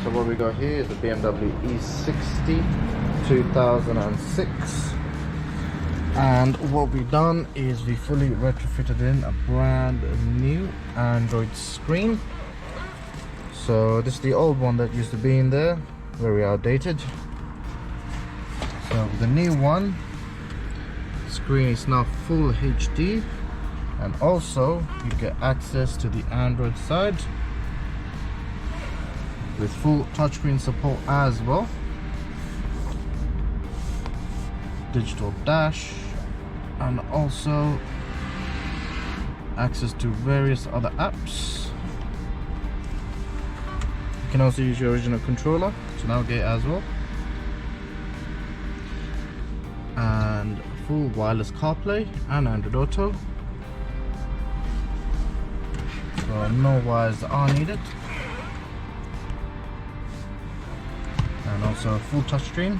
so what we got here is a BMW E60 2006, and what we've done is we fully retrofitted in a brand new Android screen. So this is the old one that used to be in there, very outdated. So the new one screen is now full HD, and also you get access to the Android side with full touchscreen support as well, digital dash, and also access to various other apps. You can also use your original controller to navigate as well, and full wireless CarPlay and Android Auto, so no wires are needed, and also a full touchscreen.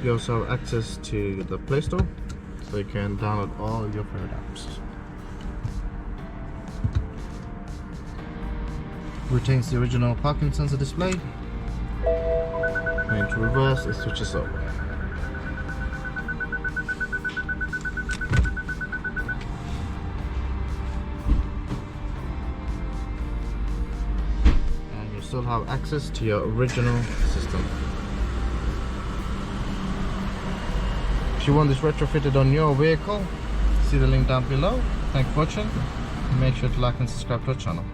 You also have access to the Play Store, so you can download all your favorite apps. Retains the original parking sensor display. Going to reverse, it switches over. And you still have access to your original system. If you want this retrofitted on your vehicle, see the link down below. Thank you for watching. Make sure to like and subscribe to our channel.